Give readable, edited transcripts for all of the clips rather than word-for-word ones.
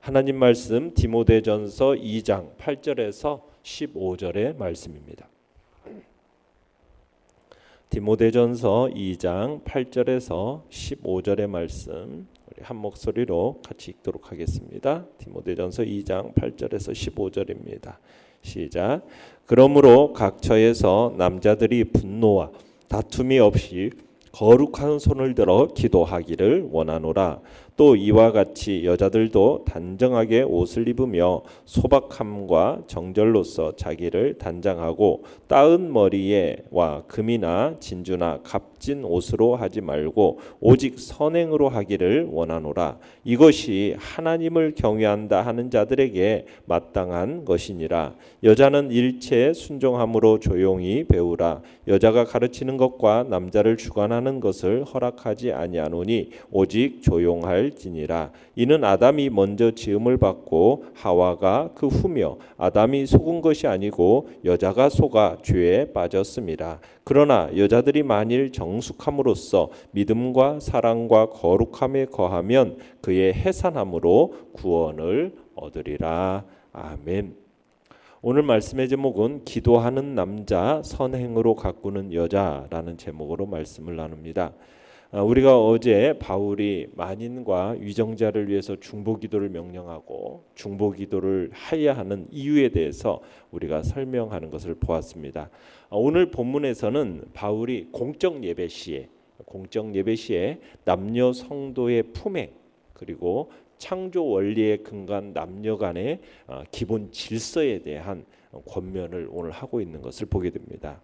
하나님 말씀 디모데전서 2장 8절에서 15절의 말씀입니다. 디모데전서 2장 8절에서 15절의 말씀 우리 한 목소리로 같이 읽도록 하겠습니다. 디모데전서 2장 8절에서 15절입니다. 시작. 그러므로 각 처에서 남자들이 분노와 다툼이 없이 거룩한 손을 들어 기도하기를 원하노라. 또 이와 같이 여자들도 단정하게 옷을 입으며 소박함과 정절로서 자기를 단장하고 따은 머리에와 금이나 진주나 값진 옷으로 하지 말고 오직 선행으로 하기를 원하노라. 이것이 하나님을 경외한다 하는 자들에게 마땅한 것이니라. 여자는 일체에 순종함으로 조용히 배우라. 여자가 가르치는 것과 남자를 주관하는 것을 허락하지 아니하노니 오직 조용할 지니라. 이는 아담이 먼저 지음을 받고 하와가 그 후며 아담이 속은 것이 아니고 여자가 속아 죄에 빠졌습니다. 그러나 여자들이 만일 정숙함으로써 믿음과 사랑과 거룩함에 거하면 그의 해산함으로 구원을 얻으리라. 아멘. 오늘 말씀의 제목은 기도하는 남자 선행으로 가꾸는 여자라는 제목으로 말씀을 나눕니다. 우리가 어제 바울이 만인과 위정자를 위해서 중보기도를 명령하고 중보기도를 하여야 하는 이유에 대해서 우리가 설명하는 것을 보았습니다. 오늘 본문에서는 바울이 공적 예배 시에 남녀 성도의 품행 그리고 창조 원리에 근거한 남녀 간의 기본 질서에 대한 권면을 오늘 하고 있는 것을 보게 됩니다.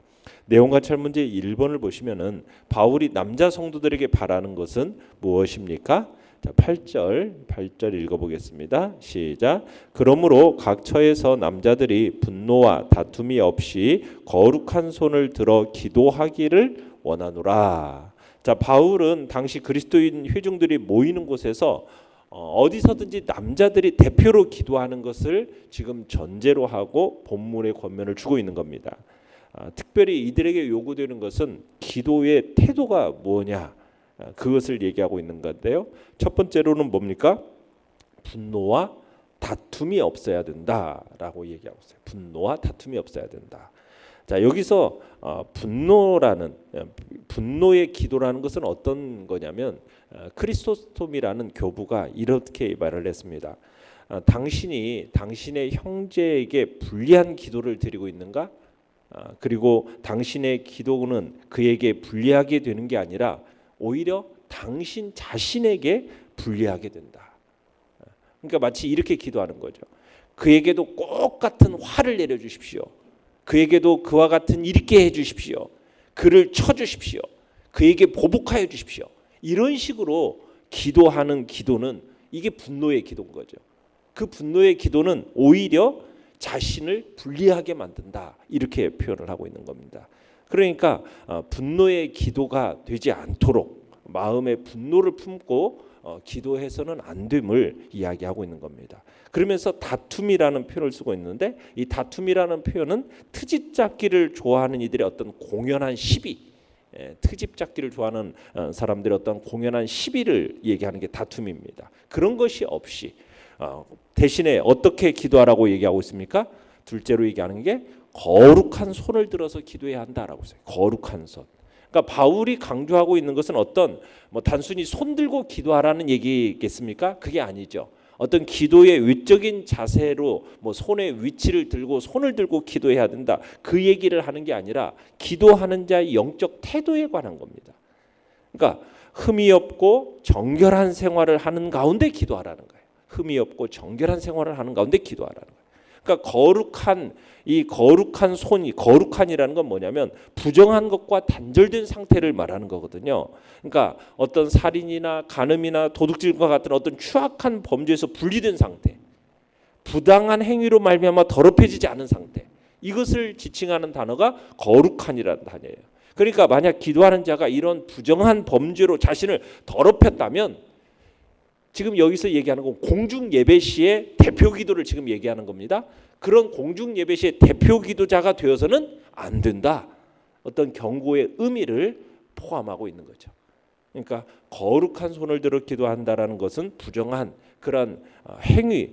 내용과 철문제 1번을 보시면은 바울이 남자 성도들에게 바라는 것은 무엇입니까? 자, 8절 읽어보겠습니다. 시작. 그러므로 각 처에서 남자들이 분노와 다툼이 없이 거룩한 손을 들어 기도하기를 원하노라. 자, 바울은 당시 그리스도인 회중들이 모이는 곳에서 어디서든지 남자들이 대표로 기도하는 것을 지금 전제로 하고 본문의 권면을 주고 있는 겁니다. 특별히 이들에게 요구되는 것은 기도의 태도가 뭐냐 그것을 얘기하고 있는 건데요. 첫 번째로는 뭡니까? 분노와 다툼이 없어야 된다라고 얘기하고 있어요. 분노와 다툼이 없어야 된다. 자, 여기서 분노의 기도라는 것은 어떤 거냐면 크리소스톰이라는 교부가 이렇게 말을 했습니다. 당신이 당신의 형제에게 불리한 기도를 드리고 있는가? 그리고 당신의 기도는 그에게 불리하게 되는 게 아니라 오히려 당신 자신에게 불리하게 된다. 그러니까 마치 이렇게 기도하는 거죠. 그에게도 꼭 같은 화를 내려주십시오. 그에게도 그와 같은 일게 해주십시오. 그를 쳐주십시오. 그에게 보복하여 주십시오. 이런 식으로 기도하는 기도는 이게 분노의 기도인 거죠. 그 분노의 기도는 오히려 자신을 불리하게 만든다. 이렇게 표현을 하고 있는 겁니다. 그러니까 분노의 기도가 되지 않도록 마음에 분노를 품고 기도해서는 안 됨을 이야기하고 있는 겁니다. 그러면서 다툼이라는 표현을 쓰고 있는데 이 다툼이라는 표현은 트집 잡기를 좋아하는 이들의 어떤 공연한 시비, 트집 잡기를 좋아하는 사람들의 어떤 공연한 시비를 얘기하는 게 다툼입니다. 그런 것이 없이 대신에 어떻게 기도하라고 얘기하고 있습니까? 둘째로 얘기하는 게 거룩한 손을 들어서 기도해야 한다라고 했어요. 거룩한 손. 그러니까 바울이 강조하고 있는 것은 어떤 단순히 손 들고 기도하라는 얘기겠습니까? 그게 아니죠. 어떤 기도의 외적인 자세로 손의 위치를 들고 손을 들고 기도해야 된다. 그 얘기를 하는 게 아니라 기도하는 자의 영적 태도에 관한 겁니다. 그러니까 흠이 없고 정결한 생활을 하는 가운데 기도하라는 거예요. 흠이 없고 정결한 생활을 하는 가운데 기도하라는 거예요. 그러니까 거룩한 손이 거룩한이라는 건 뭐냐면 부정한 것과 단절된 상태를 말하는 거거든요. 그러니까 어떤 살인이나 간음이나 도둑질과 같은 어떤 추악한 범죄에서 분리된 상태, 부당한 행위로 말미암아 더럽혀지지 않은 상태, 이것을 지칭하는 단어가 거룩한이라는 단어예요. 그러니까 만약 기도하는 자가 이런 부정한 범죄로 자신을 더럽혔다면 지금 여기서 얘기하는 건 공중 예배 시의 대표 기도를 지금 얘기하는 겁니다. 그런 공중 예배 시의 대표 기도자가 되어서는 안 된다. 어떤 경고의 의미를 포함하고 있는 거죠. 그러니까 거룩한 손을 들어 기도한다라는 것은 부정한 그런 행위,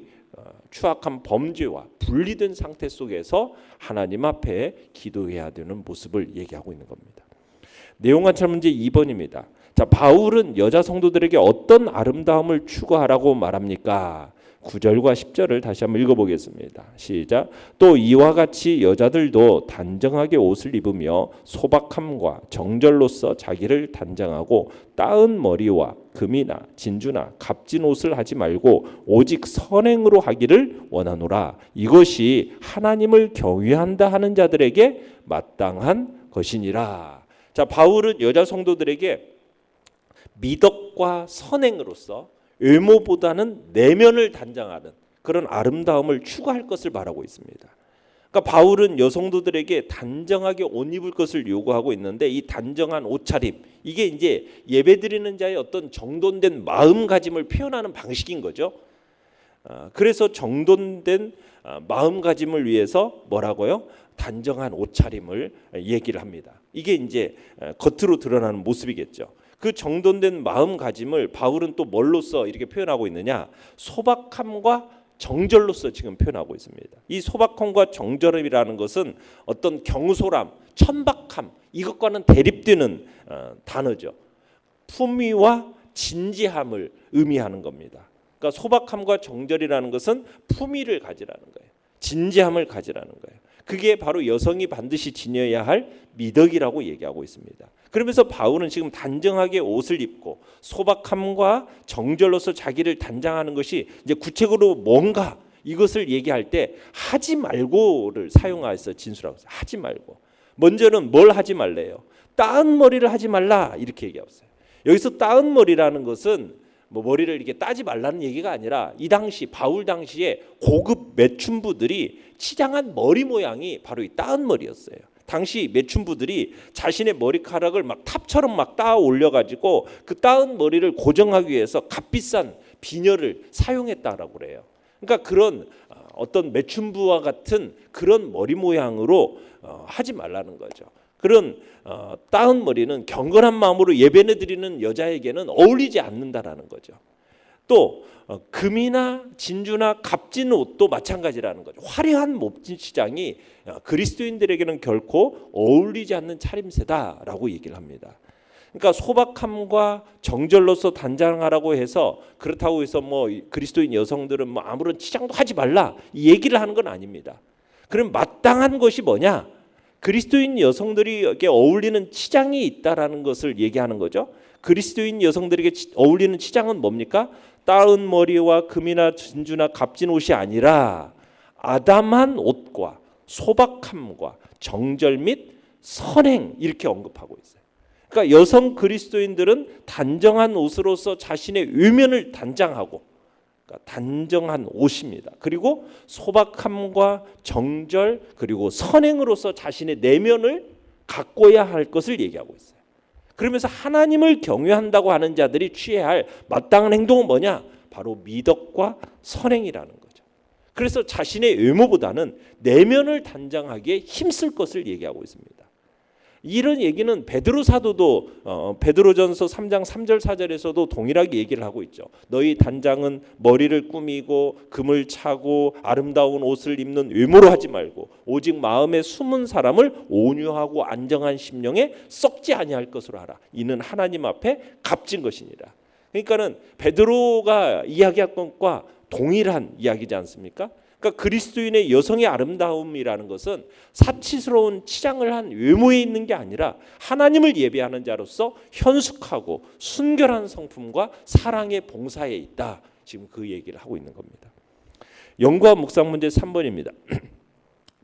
추악한 범죄와 분리된 상태 속에서 하나님 앞에 기도해야 되는 모습을 얘기하고 있는 겁니다. 내용 관찰 문제 2번입니다. 자, 바울은 여자 성도들에게 어떤 아름다움을 추구하라고 말합니까? 9절과 10절을 다시 한번 읽어보겠습니다. 시작. 또 이와 같이 여자들도 단정하게 옷을 입으며 소박함과 정절로서 자기를 단장하고 따은 머리와 금이나 진주나 값진 옷을 하지 말고 오직 선행으로 하기를 원하노라. 이것이 하나님을 경외한다 하는 자들에게 마땅한 것이니라. 자, 바울은 여자 성도들에게 미덕과 선행으로서 외모보다는 내면을 단장하는 그런 아름다움을 추구할 것을 말하고 있습니다. 그러니까 바울은 여성도들에게 단정하게 옷 입을 것을 요구하고 있는데, 이 단정한 옷차림, 이게 이제 예배드리는 자의 어떤 정돈된 마음가짐을 표현하는 방식인 거죠. 그래서 정돈된 마음가짐을 위해서 뭐라고요? 단정한 옷차림을 얘기를 합니다. 이게 이제 겉으로 드러나는 모습이겠죠. 그 정돈된 마음가짐을 바울은 또 뭘로써 이렇게 표현하고 있느냐? 소박함과 정절로서 지금 표현하고 있습니다. 이 소박함과 정절이라는 것은 어떤 경솔함, 천박함, 이것과는 대립되는 단어죠. 품위와 진지함을 의미하는 겁니다. 그러니까 소박함과 정절이라는 것은 품위를 가지라는 거예요. 진지함을 가지라는 거예요. 그게 바로 여성이 반드시 지녀야 할 미덕이라고 얘기하고 있습니다. 그러면서 바울은 지금 단정하게 옷을 입고 소박함과 정절로서 자기를 단장하는 것이 이제 구체적으로 뭔가 이것을 얘기할 때 하지 말고를 사용해서 진술하고 있어요. 하지 말고. 먼저는 뭘 하지 말래요? 따은 머리를 하지 말라 이렇게 얘기하고 있어요. 여기서 따은 머리라는 것은 뭐 머리를 이렇게 따지 말라는 얘기가 아니라, 이 당시 바울 당시에 고급 매춘부들이 치장한 머리 모양이 바로 이 따은 머리였어요. 당시 매춘부들이 자신의 머리카락을 막 탑처럼 막 따 올려가지고 그 따은 머리를 고정하기 위해서 값비싼 비녀를 사용했다라고 그래요. 그러니까 그런 어떤 매춘부와 같은 그런 머리 모양으로 하지 말라는 거죠. 그런 따은 머리는 경건한 마음으로 예배를 드리는 여자에게는 어울리지 않는다라는 거죠. 또 금이나 진주나 값진 옷도 마찬가지라는 거죠. 화려한 몸짓시장이 그리스도인들에게는 결코 어울리지 않는 차림새다라고 얘기를 합니다. 그러니까 소박함과 정절로서 단장하라고 해서, 그렇다고 해서 뭐 그리스도인 여성들은 뭐 아무런 치장도 하지 말라 이 얘기를 하는 건 아닙니다. 그럼 마땅한 것이 뭐냐? 그리스도인 여성들에게 어울리는 치장이 있다라는 것을 얘기하는 거죠. 그리스도인 여성들에게 어울리는 치장은 뭡니까? 따은 머리와 금이나 진주나 값진 옷이 아니라 아담한 옷과 소박함과 정절 및 선행, 이렇게 언급하고 있어요. 그러니까 여성 그리스도인들은 단정한 옷으로서 자신의 외면을 단장하고, 그러니까 단정한 옷입니다. 그리고 소박함과 정절 그리고 선행으로서 자신의 내면을 가꿔야 할 것을 얘기하고 있어요. 그러면서 하나님을 경외한다고 하는 자들이 취해야 할 마땅한 행동은 뭐냐? 바로 미덕과 선행이라는 거죠. 그래서 자신의 외모보다는 내면을 단장하기에 힘쓸 것을 얘기하고 있습니다. 이런 얘기는 베드로 사도도 베드로전서 3장 3절 4절에서도 동일하게 얘기를 하고 있죠. 너희 단장은 머리를 꾸미고 금을 차고 아름다운 옷을 입는 외모로 하지 말고 오직 마음에 숨은 사람을 온유하고 안정한 심령에 썩지 아니할 것으로 하라. 이는 하나님 앞에 값진 것이니라. 그러니까는 베드로가 이야기한 것과 동일한 이야기지 않습니까? 그러니까 그리스도인의 여성의 아름다움이라는 것은 사치스러운 치장을 한 외모에 있는 게 아니라 하나님을 예배하는 자로서 현숙하고 순결한 성품과 사랑의 봉사에 있다. 지금 그 얘기를 하고 있는 겁니다. 연구와 묵상 문제 3번입니다.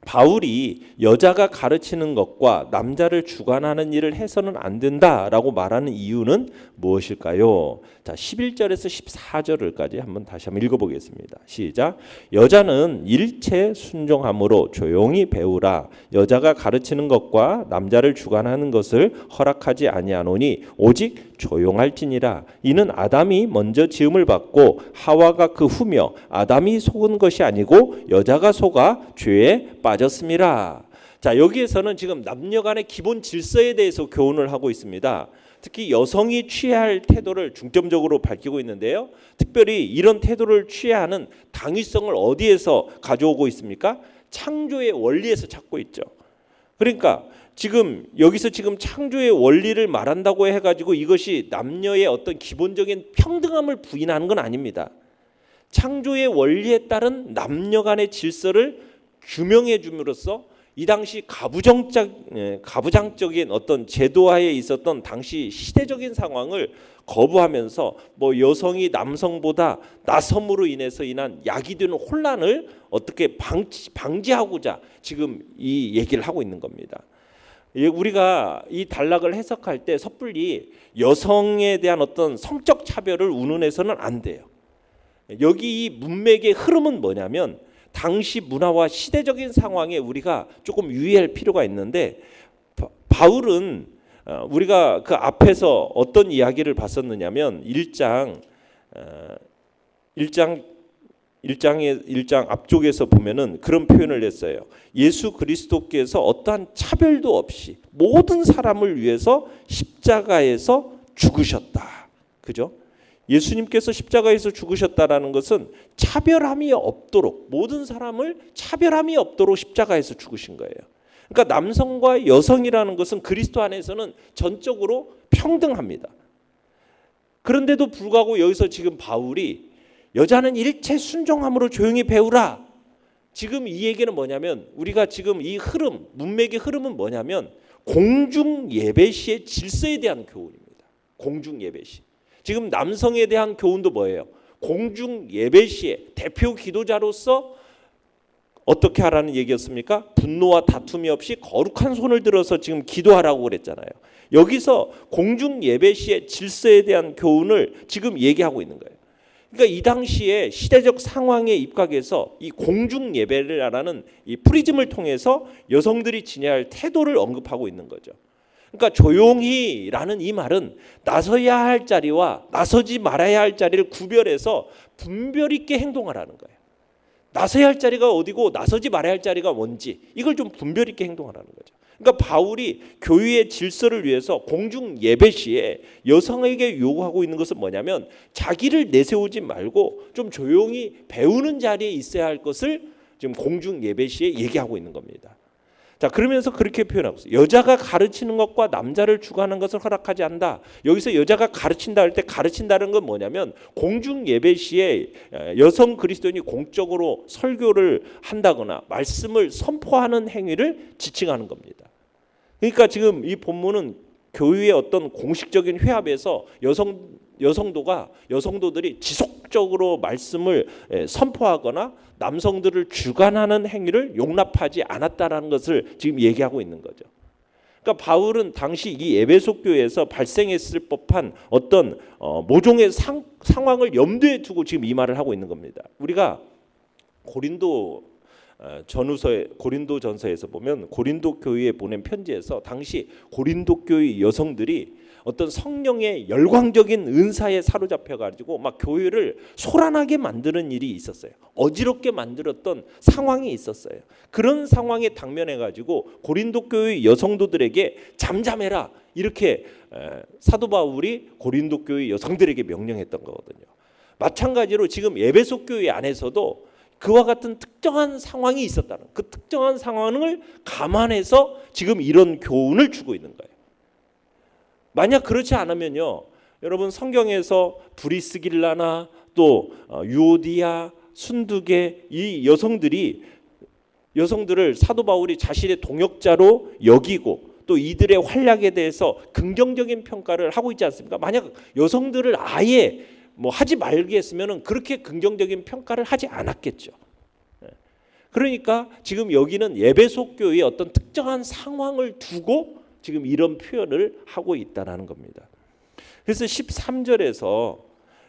바울이 여자가 가르치는 것과 남자를 주관하는 일을 해서는 안 된다라고 말하는 이유는 무엇일까요? 자, 11절에서 14절까지 다시 한번 읽어보겠습니다. 시작. 여자는 일체 순종함으로 조용히 배우라. 여자가 가르치는 것과 남자를 주관하는 것을 허락하지 아니하노니 오직 조용할지니라. 이는 아담이 먼저 지음을 받고 하와가 그 후며 아담이 속은 것이 아니고 여자가 속아 죄에 빠졌습니다. 자, 여기에서는 지금 남녀간의 기본 질서에 대해서 교훈을 하고 있습니다. 특히 여성이 취해야 할 태도를 중점적으로 밝히고 있는데요. 특별히 이런 태도를 취해야 하는 당위성을 어디에서 가져오고 있습니까? 창조의 원리에서 찾고 있죠. 그러니까 지금 여기서 지금 창조의 원리를 말한다고 해가지고 이것이 남녀의 어떤 기본적인 평등함을 부인하는 건 아닙니다. 창조의 원리에 따른 남녀 간의 질서를 규명해 줌으로써 이 당시 가부장적인 어떤 제도하에 있었던 당시 시대적인 상황을 거부하면서 뭐 여성이 남성보다 나섬으로 인해서 인한 야기되는 혼란을 어떻게 방지하고자 지금 이 얘기를 하고 있는 겁니다. 우리가 이 단락을 해석할 때 섣불리 여성에 대한 어떤 성적 차별을 운운해서는 안 돼요. 여기 이 문맥의 흐름은 뭐냐면 당시 문화와 시대적인 상황에 우리가 조금 유의할 필요가 있는데, 바울은 우리가 그 앞에서 어떤 이야기를 봤었느냐면 1장 앞쪽에서 보면은 그런 표현을 했어요. 예수 그리스도께서 어떠한 차별도 없이 모든 사람을 위해서 십자가에서 죽으셨다. 그죠? 예수님께서 십자가에서 죽으셨다라는 것은 차별함이 없도록, 모든 사람을 차별함이 없도록 십자가에서 죽으신 거예요. 그러니까 남성과 여성이라는 것은 그리스도 안에서는 전적으로 평등합니다. 그런데도 불구하고 여기서 지금 바울이 여자는 일체 순종함으로 조용히 배우라. 지금 이 얘기는 뭐냐면, 우리가 지금 이 흐름, 문맥의 흐름은 뭐냐면 공중 예배 시의 질서에 대한 교훈입니다. 공중 예배 시. 지금 남성에 대한 교훈도 뭐예요? 공중 예배 시에 대표 기도자로서 어떻게 하라는 얘기였습니까? 분노와 다툼이 없이 거룩한 손을 들어서 지금 기도하라고 그랬잖아요. 여기서 공중 예배 시의 질서에 대한 교훈을 지금 얘기하고 있는 거예요. 그러니까 이 당시에 시대적 상황에 입각해서 이 공중 예배를 하라는 이 프리즘을 통해서 여성들이 지내야 할 태도를 언급하고 있는 거죠. 그러니까 조용히라는 이 말은 나서야 할 자리와 나서지 말아야 할 자리를 구별해서 분별 있게 행동하라는 거예요. 나서야 할 자리가 어디고 나서지 말아야 할 자리가 뭔지 이걸 좀 분별 있게 행동하라는 거죠. 그러니까 바울이 교회의 질서를 위해서 공중 예배 시에 여성에게 요구하고 있는 것은 뭐냐면 자기를 내세우지 말고 좀 조용히 배우는 자리에 있어야 할 것을 지금 공중 예배 시에 얘기하고 있는 겁니다. 자, 그러면서 그렇게 표현하고 있어요. 여자가 가르치는 것과 남자를 주관하는 것을 허락하지 않는다. 여기서 여자가 가르친다 할 때 가르친다는 건 뭐냐면 공중 예배 시에 여성 그리스도인이 공적으로 설교를 한다거나 말씀을 선포하는 행위를 지칭하는 겁니다. 그러니까 지금 이 본문은 교회의 어떤 공식적인 회합에서 여성도들이 지속적으로 말씀을 선포하거나 남성들을 주관하는 행위를 용납하지 않았다라는 것을 지금 얘기하고 있는 거죠. 그러니까 바울은 당시 이 에베소 교회에서 발생했을 법한 어떤 모종의 상황을 염두에 두고 지금 이 말을 하고 있는 겁니다. 우리가 고린도전서에서 보면 고린도 교회에 보낸 편지에서 당시 고린도 교회 여성들이 어떤 성령의 열광적인 은사에 사로잡혀 가지고 막 교회를 소란하게 만드는 일이 있었어요. 어지럽게 만들었던 상황이 있었어요. 그런 상황에 당면해 가지고 고린도 교회 여성도들에게 잠잠해라 이렇게 사도 바울이 고린도 교회 여성들에게 명령했던 거거든요. 마찬가지로 지금 에베소 교회 안에서도 그와 같은 특정한 상황이 있었다는, 그 특정한 상황을 감안해서 지금 이런 교훈을 주고 있는 거예요. 만약 그렇지 않으면요, 여러분 성경에서 브리스길라나 또 유오디아, 순두계 이 여성들을 사도 바울이 자신의 동역자로 여기고 또 이들의 활약에 대해서 긍정적인 평가를 하고 있지 않습니까? 만약 여성들을 아예 하지 말겠으면 그렇게 긍정적인 평가를 하지 않았겠죠. 그러니까 지금 여기는 에베소 교회의 어떤 특정한 상황을 두고 지금 이런 표현을 하고 있다는 겁니다. 그래서 13절에서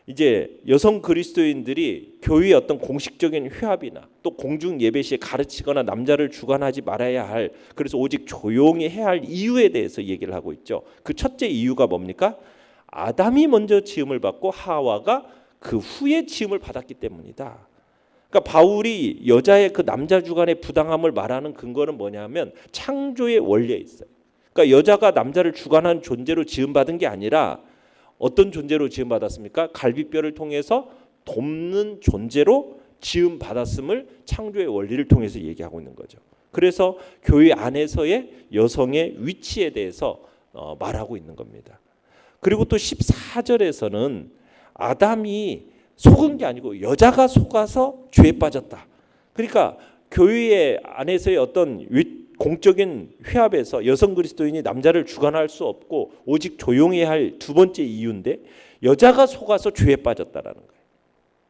이제 여성 그리스도인들이 교회의 어떤 공식적인 회합이나 또 공중 예배 시에 가르치거나 남자를 주관하지 말아야 할, 그래서 오직 조용히 해야 할 이유에 대해서 얘기를 하고 있죠. 그 첫째 이유가 뭡니까? 아담이 먼저 지음을 받고 하와가 그 후에 지음을 받았기 때문이다. 그러니까 바울이 여자의 그 남자 주관의 부당함을 말하는 근거는 뭐냐면 창조의 원리에 있어요. 그러니까 여자가 남자를 주관하는 존재로 지음받은 게 아니라 어떤 존재로 지음받았습니까? 갈비뼈를 통해서 돕는 존재로 지음받았음을 창조의 원리를 통해서 얘기하고 있는 거죠. 그래서 교회 안에서의 여성의 위치에 대해서 말하고 있는 겁니다. 그리고 또 14절에서는 아담이 속은 게 아니고 여자가 속아서 죄에 빠졌다. 그러니까 교회 안에서의 어떤 공적인 회합에서 여성 그리스도인이 남자를 주관할 수 없고 오직 조용해야 할 두 번째 이유인데 여자가 속아서 죄에 빠졌다라는 거예요.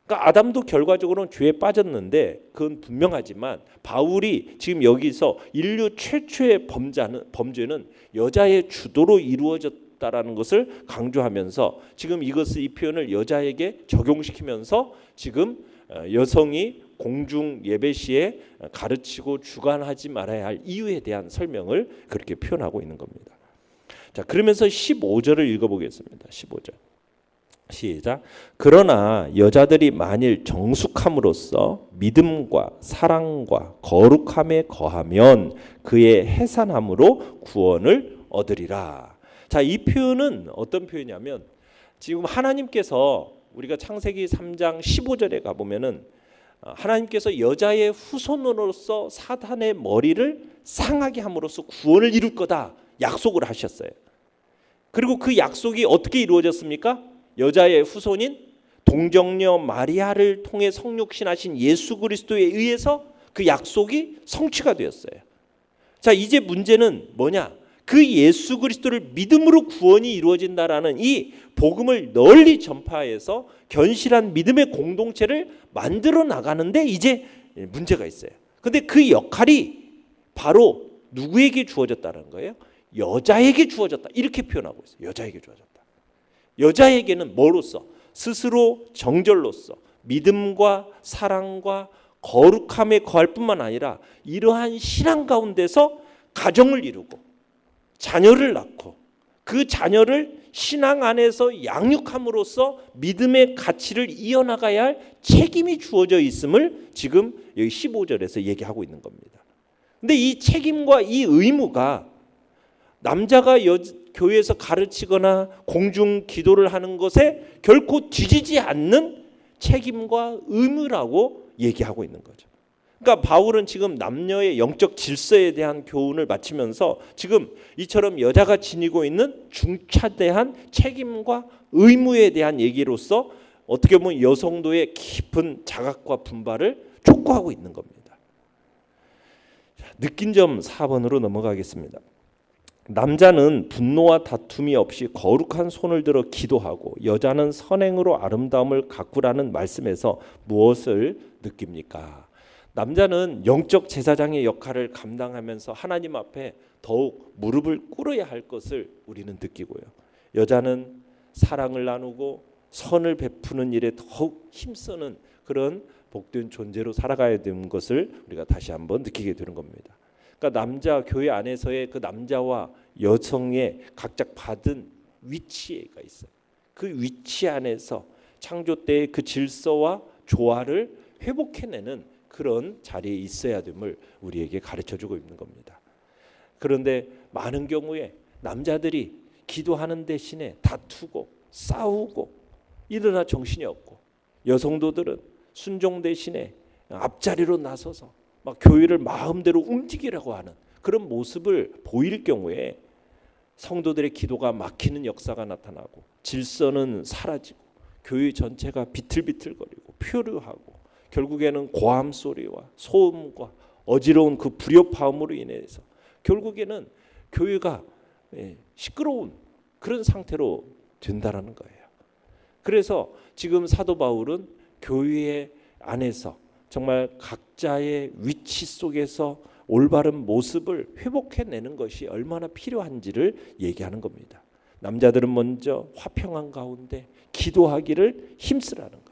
그러니까 아담도 결과적으로는 죄에 빠졌는데 그건 분명하지만 바울이 지금 여기서 인류 최초의 범죄는 여자의 주도로 이루어졌다라는 것을 강조하면서 지금 이 표현을 여자에게 적용시키면서 지금 여성이 공중 예배 시에 가르치고 주관하지 말아야 할 이유에 대한 설명을 그렇게 표현하고 있는 겁니다. 자, 그러면서 15절을 읽어보겠습니다. 15절 시작. 그러나 여자들이 만일 정숙함으로써 믿음과 사랑과 거룩함에 거하면 그의 해산함으로 구원을 얻으리라. 자, 이 표현은 어떤 표현이냐면 지금 하나님께서 우리가 창세기 3장 15절에 가보면은 하나님께서 여자의 후손으로서 사탄의 머리를 상하게 함으로써 구원을 이룰 거다 약속을 하셨어요. 그리고 그 약속이 어떻게 이루어졌습니까? 여자의 후손인 동정녀 마리아를 통해 성육신하신 예수 그리스도에 의해서 그 약속이 성취가 되었어요. 자, 이제 문제는 뭐냐? 그 예수 그리스도를 믿음으로 구원이 이루어진다라는 이 복음을 널리 전파해서 견실한 믿음의 공동체를 만들어 나가는데 이제 문제가 있어요. 근데 그 역할이 바로 누구에게 주어졌다는 거예요? 여자에게 주어졌다. 이렇게 표현하고 있어요. 여자에게 주어졌다. 여자에게는 뭐로서? 스스로 정절로서 믿음과 사랑과 거룩함에 거할 뿐만 아니라 이러한 신앙 가운데서 가정을 이루고 자녀를 낳고 그 자녀를 신앙 안에서 양육함으로써 믿음의 가치를 이어나가야 할 책임이 주어져 있음을 지금 여기 15절에서 얘기하고 있는 겁니다. 근데 이 책임과 이 의무가 남자가 교회에서 가르치거나 공중 기도를 하는 것에 결코 뒤지지 않는 책임과 의무라고 얘기하고 있는 거죠. 그러니까 바울은 지금 남녀의 영적 질서에 대한 교훈을 마치면서 지금 이처럼 여자가 지니고 있는 중차대한 책임과 의무에 대한 얘기로서 어떻게 보면 여성도의 깊은 자각과 분발을 촉구하고 있는 겁니다. 느낀 점 4번으로 넘어가겠습니다. 남자는 분노와 다툼이 없이 거룩한 손을 들어 기도하고 여자는 선행으로 아름다움을 가꾸라는 말씀에서 무엇을 느낍니까? 남자는 영적 제사장의 역할을 감당하면서 하나님 앞에 더욱 무릎을 꿇어야 할 것을 우리는 느끼고요. 여자는 사랑을 나누고 선을 베푸는 일에 더욱 힘쓰는 그런 복된 존재로 살아가야 되는 것을 우리가 다시 한번 느끼게 되는 겁니다. 그러니까 남자 교회 안에서의 그 남자와 여성의 각자 받은 위치가 있어요. 그 위치 안에서 창조 때의 그 질서와 조화를 회복해내는 그런 자리에 있어야 됨을 우리에게 가르쳐주고 있는 겁니다. 그런데 많은 경우에 남자들이 기도하는 대신에 다투고 싸우고 이러나 정신이 없고 여성도들은 순종 대신에 앞자리로 나서서 막 교회를 마음대로 움직이려고 하는 그런 모습을 보일 경우에 성도들의 기도가 막히는 역사가 나타나고 질서는 사라지고 교회 전체가 비틀비틀거리고 표류하고 결국에는 고함 소리와 소음과 어지러운 그 불협화음으로 인해서 결국에는 교회가 시끄러운 그런 상태로 된다라는 거예요. 그래서 지금 사도 바울은 교회 안에서 정말 각자의 위치 속에서 올바른 모습을 회복해내는 것이 얼마나 필요한지를 얘기하는 겁니다. 남자들은 먼저 화평한 가운데 기도하기를 힘쓰라는 거예요.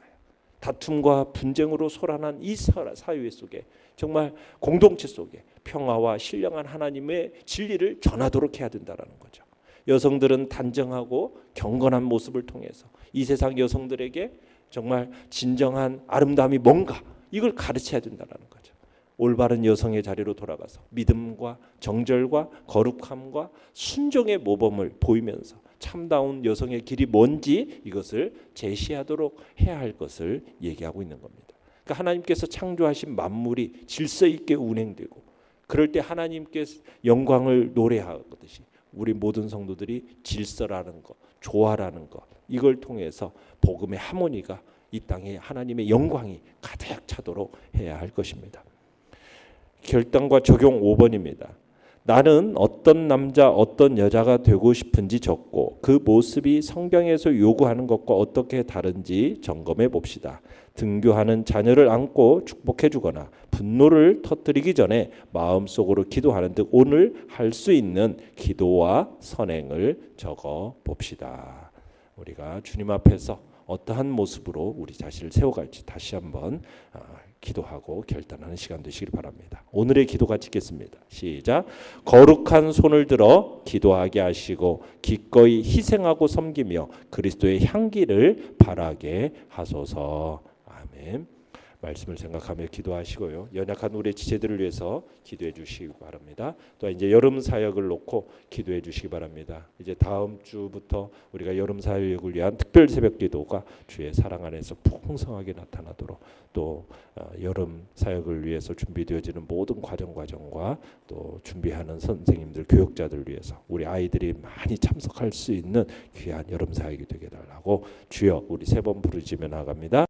다툼과 분쟁으로 소란한 이 사회 속에 정말 공동체 속에 평화와 신령한 하나님의 진리를 전하도록 해야 된다는 거죠. 여성들은 단정하고 경건한 모습을 통해서 이 세상 여성들에게 정말 진정한 아름다움이 뭔가 이걸 가르쳐야 된다는 거죠. 올바른 여성의 자리로 돌아가서 믿음과 정절과 거룩함과 순종의 모범을 보이면서 참다운 여성의 길이 뭔지 이것을 제시하도록 해야 할 것을 얘기하고 있는 겁니다. 그러니까 하나님께서 창조하신 만물이 질서 있게 운행되고 그럴 때 하나님께 영광을 노래하듯이 우리 모든 성도들이 질서라는 것, 조화라는 것 이걸 통해서 복음의 하모니가 이 땅에 하나님의 영광이 가득 차도록 해야 할 것입니다. 결단과 적용 5번입니다. 나는 어떤 남자 어떤 여자가 되고 싶은지 적고 그 모습이 성경에서 요구하는 것과 어떻게 다른지 점검해 봅시다. 등교하는 자녀를 안고 축복해 주거나 분노를 터뜨리기 전에 마음속으로 기도하는 듯 오늘 할 수 있는 기도와 선행을 적어 봅시다. 우리가 주님 앞에서 어떠한 모습으로 우리 자신을 세워갈지 다시 한번 기도하고 결단하는 시간 되시길 바랍니다. 오늘의 기도 같이 읽겠습니다. 시작. 거룩한 손을 들어 기도하게 하시고 기꺼이 희생하고 섬기며 그리스도의 향기를 바라게 하소서. 아멘. 말씀을 생각하며 기도하시고요. 연약한 우리 지체들을 위해서 기도해 주시기 바랍니다. 또 이제 여름 사역을 놓고 기도해 주시기 바랍니다. 이제 다음 주부터 우리가 여름 사역을 위한 특별 새벽 기도가 주의 사랑 안에서 풍성하게 나타나도록 또 여름 사역을 위해서 준비되어지는 모든 과정과 또 준비하는 선생님들, 교육자들 위해서 우리 아이들이 많이 참석할 수 있는 귀한 여름 사역이 되게 달라고 주여 우리 세 번 부르짖으며 나아갑니다.